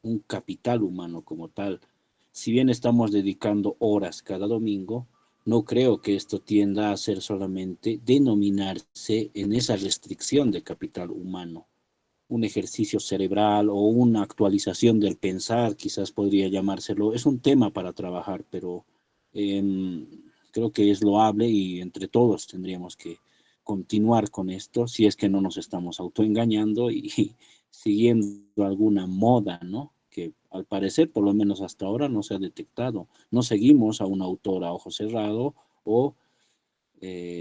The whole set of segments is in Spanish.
un capital humano como tal. Si bien estamos dedicando horas cada domingo, no creo que esto tienda a ser solamente denominarse en esa restricción de capital humano. Un ejercicio cerebral o una actualización del pensar, quizás podría llamárselo. Es un tema para trabajar, pero eh, creo que es loable y entre todos tendríamos que continuar con esto si es que no nos estamos autoengañando y siguiendo alguna moda, ¿no? Que al parecer, por lo menos hasta ahora, no se ha detectado. No seguimos a un autor a ojo cerrado o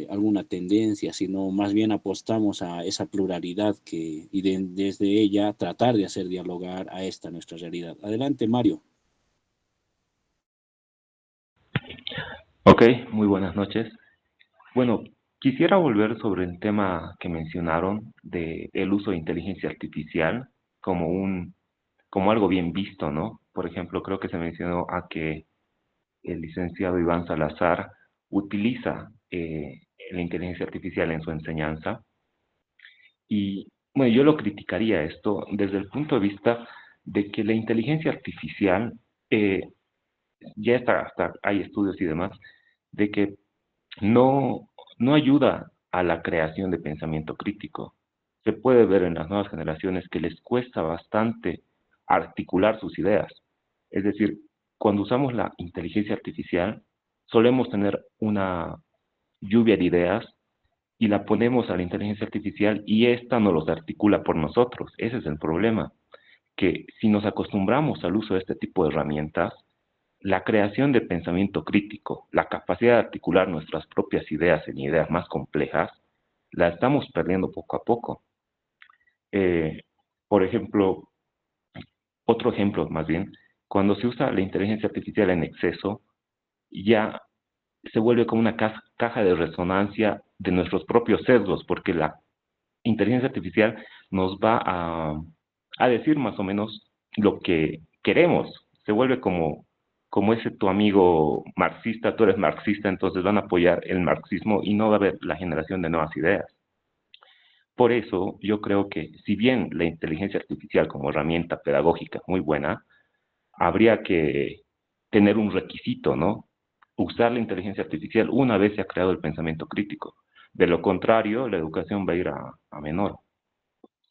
alguna tendencia, sino más bien apostamos a esa pluralidad y desde ella tratar de hacer dialogar a esta nuestra realidad. Adelante, Mario. Ok, muy buenas noches. Bueno, quisiera volver sobre el tema que mencionaron de el uso de inteligencia artificial como como algo bien visto, ¿no? Por ejemplo, creo que se mencionó a que el licenciado Iván Salazar utiliza la inteligencia artificial en su enseñanza y bueno, yo lo criticaría esto desde el punto de vista de que la inteligencia artificial eh, ya está, hasta hay estudios y demás, de que no, no ayuda a la creación de pensamiento crítico. Se puede ver en las nuevas generaciones que les cuesta bastante articular sus ideas. Es decir, cuando usamos la inteligencia artificial, solemos tener una lluvia de ideas y la ponemos a la inteligencia artificial y ésta no los articula por nosotros. Ese es el problema, que si nos acostumbramos al uso de este tipo de herramientas, la creación de pensamiento crítico, la capacidad de articular nuestras propias ideas en ideas más complejas, la estamos perdiendo poco a poco. Eh, por ejemplo, otro ejemplo más bien, cuando se usa la inteligencia artificial en exceso, ya se vuelve como una caja de resonancia de nuestros propios sesgos, porque la inteligencia artificial nos va a decir más o menos lo que queremos. Se vuelve como ese tu amigo marxista, tú eres marxista, entonces van a apoyar el marxismo y no va a haber la generación de nuevas ideas. Por eso yo creo que si bien la inteligencia artificial como herramienta pedagógica es muy buena, habría que tener un requisito, ¿no? Usar la inteligencia artificial una vez se ha creado el pensamiento crítico. De lo contrario, la educación va a ir a menor.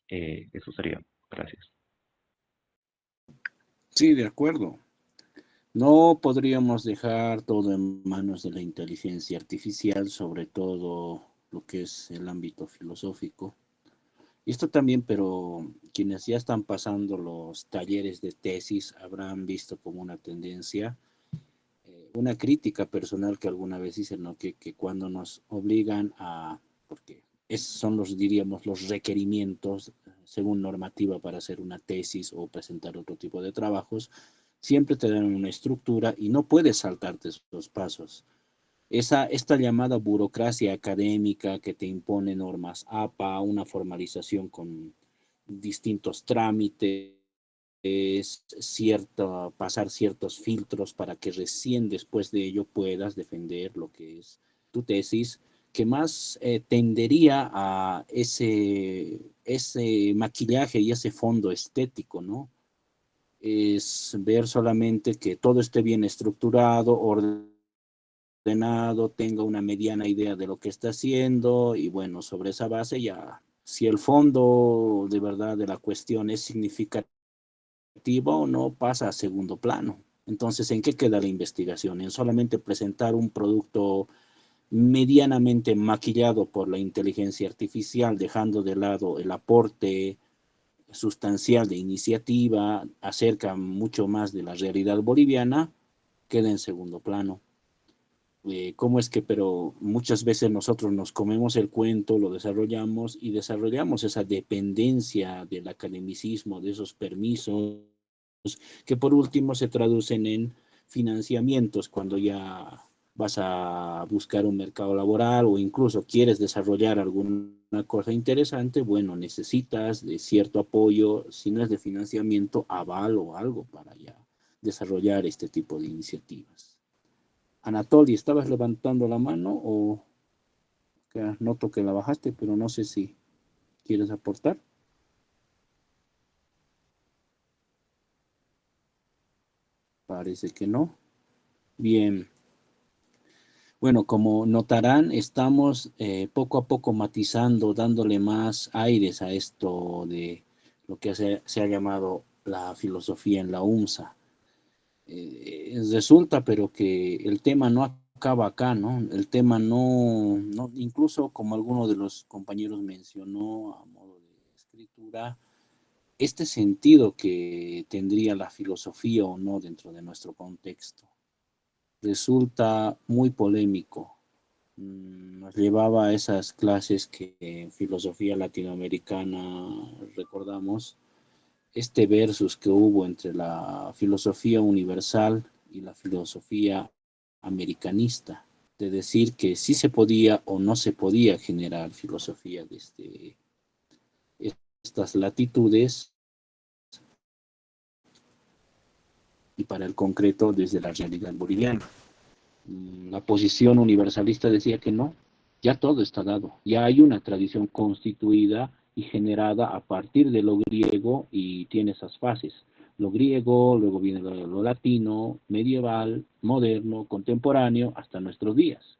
Eso sería. Gracias. Sí, de acuerdo. No podríamos dejar todo en manos de la inteligencia artificial, sobre todo lo que es el ámbito filosófico. Y esto también, pero quienes ya están pasando los talleres de tesis habrán visto como una tendencia, una crítica personal que alguna vez hice, ¿no? Que cuando nos obligan a, porque son los, diríamos, los requerimientos según normativa para hacer una tesis o presentar otro tipo de trabajos, siempre te dan una estructura y no puedes saltarte esos pasos. Esta llamada burocracia académica que te impone normas APA, una formalización con distintos trámites, pasar ciertos filtros para que recién después de ello puedas defender lo que es tu tesis, que más tendería a ese maquillaje y ese fondo estético, ¿no? Es ver solamente que todo esté bien estructurado, ordenado, tenga una mediana idea de lo que está haciendo y bueno, sobre esa base ya, si el fondo de verdad de la cuestión es significativo o no, pasa a segundo plano. Entonces, ¿en qué queda la investigación? En solamente presentar un producto medianamente maquillado por la inteligencia artificial, dejando de lado el aporte sustancial de iniciativa acerca mucho más de la realidad boliviana, queda en segundo plano. ¿Cómo es que, pero muchas veces nosotros nos comemos el cuento, lo desarrollamos y desarrollamos esa dependencia del academicismo, de esos permisos, que por último se traducen en financiamientos cuando ya vas a buscar un mercado laboral o incluso quieres desarrollar alguna cosa interesante, bueno, necesitas de cierto apoyo, si no es de financiamiento, aval o algo para ya desarrollar este tipo de iniciativas. Anatoly, ¿estabas levantando la mano o que noto que la bajaste, pero no sé si quieres aportar? Parece que no. Bien. Bueno, como notarán, estamos poco a poco matizando, dándole más aires a esto de lo que se ha llamado la filosofía en la UMSA. Resulta, pero que el tema no acaba acá, ¿no? El tema no, incluso como alguno de los compañeros mencionó a modo de escritura, este sentido que tendría la filosofía o no dentro de nuestro contexto resulta muy polémico. Nos llevaba a esas clases que en filosofía latinoamericana recordamos, este versus que hubo entre la filosofía universal y la filosofía americanista, de decir que sí se podía o no se podía generar filosofía desde estas latitudes y para el concreto desde la realidad boliviana. La posición universalista decía que no, ya todo está dado, ya hay una tradición constituida y generada a partir de lo griego y tiene esas fases. Lo griego, luego viene lo latino, medieval, moderno, contemporáneo, hasta nuestros días.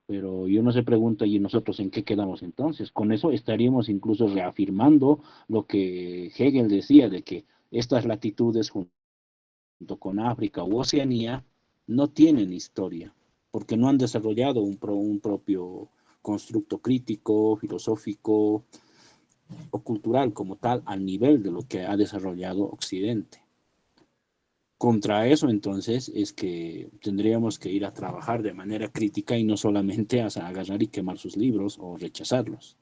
Pero uno se pregunta, ¿y nosotros en qué quedamos entonces? Con eso estaríamos incluso reafirmando lo que Hegel decía, de que estas latitudes junto con África u Oceanía no tienen historia, porque no han desarrollado un propio constructo crítico, filosófico o cultural como tal al nivel de lo que ha desarrollado Occidente. Contra eso, entonces, es que tendríamos que ir a trabajar de manera crítica y no solamente a agarrar y quemar sus libros o rechazarlos.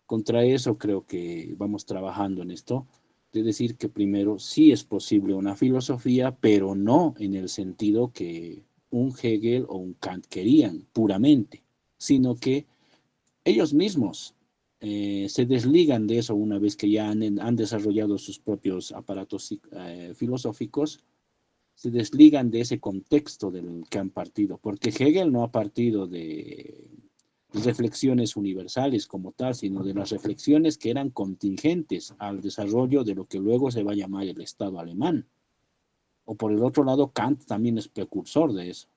Contra eso creo que vamos trabajando en esto, de decir que primero sí es posible una filosofía, pero no en el sentido que un Hegel o un Kant querían puramente, sino que ellos mismos se desligan de eso una vez que ya han desarrollado sus propios aparatos filosóficos, se desligan de ese contexto del que han partido, porque Hegel no ha partido de reflexiones universales como tal, sino de las reflexiones que eran contingentes al desarrollo de lo que luego se va a llamar el Estado alemán. O por el otro lado, Kant también es precursor de eso.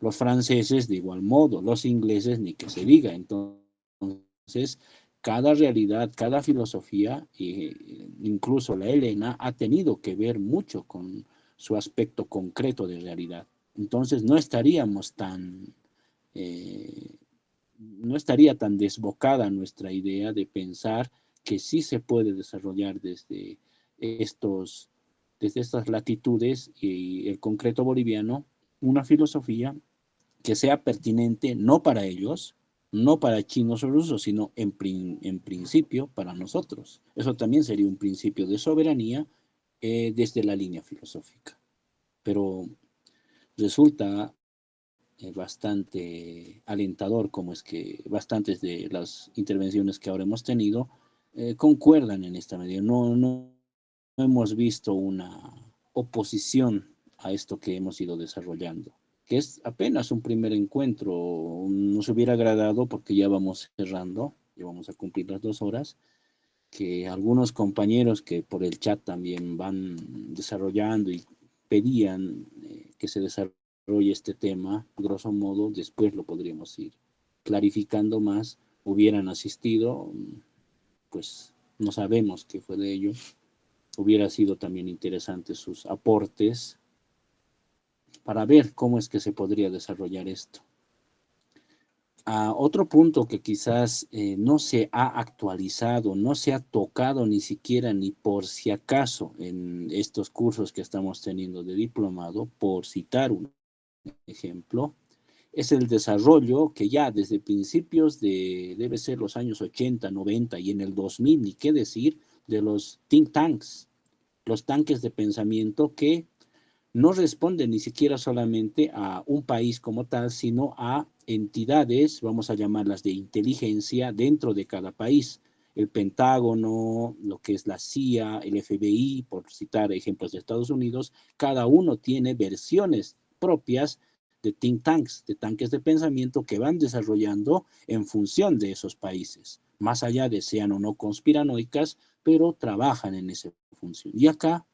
Los franceses de igual modo, los ingleses ni que se diga. Entonces, cada realidad, cada filosofía, incluso la helena, ha tenido que ver mucho con su aspecto concreto de realidad. Entonces, no estaría tan desbocada nuestra idea de pensar que sí se puede desarrollar desde estas latitudes y el concreto boliviano una filosofía que sea pertinente no para ellos, no para chinos o rusos, sino en principio para nosotros. Eso también sería un principio de soberanía desde la línea filosófica. Pero resulta bastante alentador, como es que bastantes de las intervenciones que ahora hemos tenido concuerdan en esta medida. No hemos visto una oposición a esto que hemos ido desarrollando, que es apenas un primer encuentro. Nos hubiera agradado, porque ya vamos cerrando, ya vamos a cumplir las 2 horas, que algunos compañeros que por el chat también van desarrollando y pedían que se desarrolle este tema, grosso modo, después lo podríamos ir clarificando más, hubieran asistido, pues no sabemos qué fue de ello. Hubiera sido también interesante sus aportes para ver cómo es que se podría desarrollar esto. Otro punto que quizás no se ha actualizado, no se ha tocado ni siquiera ni por si acaso en estos cursos que estamos teniendo de diplomado, por citar un ejemplo, es el desarrollo que ya desde principios debe ser los años 80, 90 y en el 2000, ni qué decir, de los think tanks, los tanques de pensamiento que no responde ni siquiera solamente a un país como tal, sino a entidades, vamos a llamarlas de inteligencia, dentro de cada país. El Pentágono, lo que es la CIA, el FBI, por citar ejemplos de Estados Unidos, cada uno tiene versiones propias de think tanks, de tanques de pensamiento que van desarrollando en función de esos países, más allá de sean o no conspiranoicas, pero trabajan en esa función. Y acá